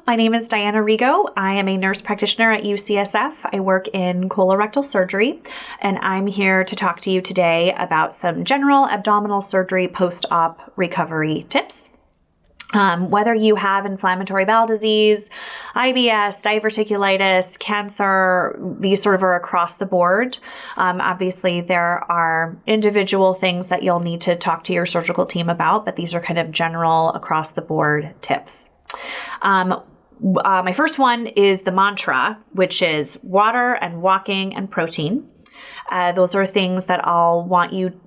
My name is Diana Rigo. I am a nurse practitioner at UCSF. I work in colorectal surgery, and I'm here to talk to you today about some general abdominal surgery post-op recovery tips. Whether you have inflammatory bowel disease, IBS, diverticulitis, cancer, these sort of are across the board. Obviously, there are individual things that you'll need to talk to your surgical team about, but these are kind of general across the board tips. My first one is the mantra, which is water and walking and protein. Those are things that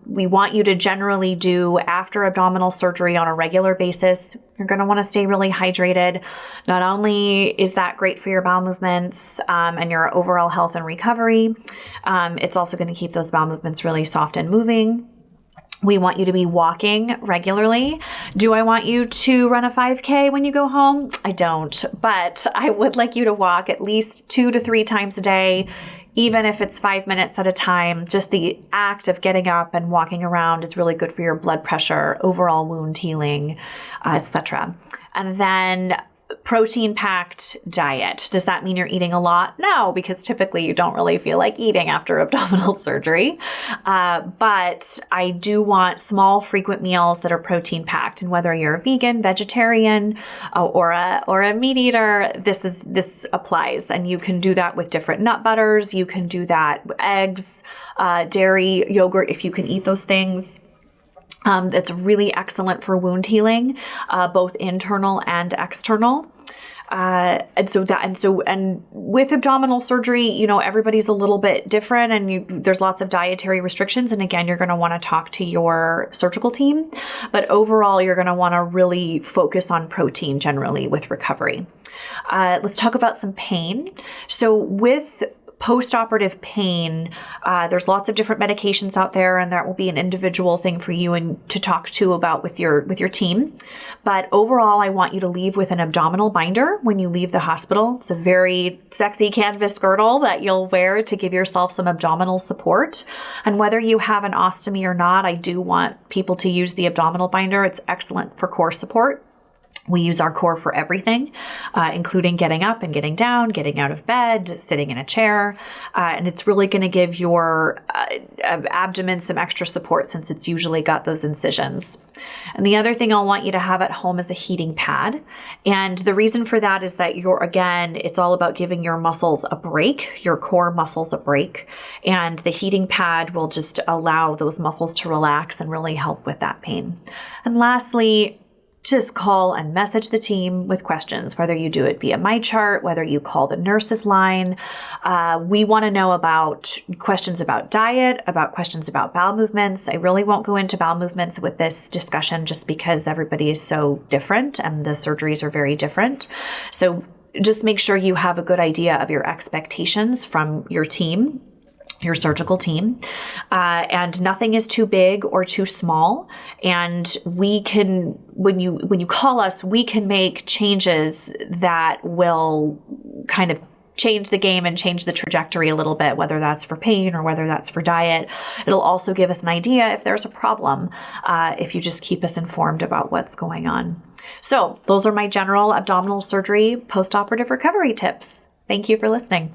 we want you to generally do after abdominal surgery on a regular basis. You're going to want to stay really hydrated. Not only is that great for your bowel movements and your overall health and recovery, it's also going to keep those bowel movements really soft and moving. We want you to be walking regularly. Do I want you to run a 5K when you go home? I don't, but I would like you to walk at least 2 to 3 times a day. Even if it's 5 minutes at a time, just the act of getting up and walking around is really good for your blood pressure, overall wound healing, etc. And then protein-packed diet. Does that mean you're eating a lot? No, because typically you don't really feel like eating after abdominal surgery. But I do want small, frequent meals that are protein-packed. And whether you're a vegan, vegetarian, or a meat eater, this applies. And you can do that with different nut butters. You can do that with eggs, dairy, yogurt, if you can eat those things. That's really excellent for wound healing, both internal and external. And with abdominal surgery, everybody's a little bit different, and there's lots of dietary restrictions. And again, you're going to want to talk to your surgical team, but overall, you're going to want to really focus on protein generally with recovery. Let's talk about some pain. So with post-operative pain, there's lots of different medications out there, and that will be an individual thing for you and to talk to about with your team. But overall, I want you to leave with an abdominal binder when you leave the hospital. It's a very sexy canvas girdle that you'll wear to give yourself some abdominal support. And whether you have an ostomy or not, I do want people to use the abdominal binder. It's excellent for core support. We use our core for everything, including getting up and getting down, getting out of bed, sitting in a chair. And it's really going to give your abdomen some extra support since it's usually got those incisions. And the other thing I'll want you to have at home is a heating pad. And the reason for that is that it's all about giving your muscles a break, your core muscles a break. And the heating pad will just allow those muscles to relax and really help with that pain. And lastly, just call and message the team with questions, whether you do it via MyChart, whether you call the nurses line. We want to know about questions about diet, about questions about bowel movements. I really won't go into bowel movements with this discussion just because everybody is so different and the surgeries are very different. So just make sure you have a good idea of your expectations from your team, your surgical team, and nothing is too big or too small. And we can, when you call us, we can make changes that will kind of change the game and change the trajectory a little bit, whether that's for pain or whether that's for diet. It'll also give us an idea if there's a problem, if you just keep us informed about what's going on. So those are my general abdominal surgery post-operative recovery tips. Thank you for listening.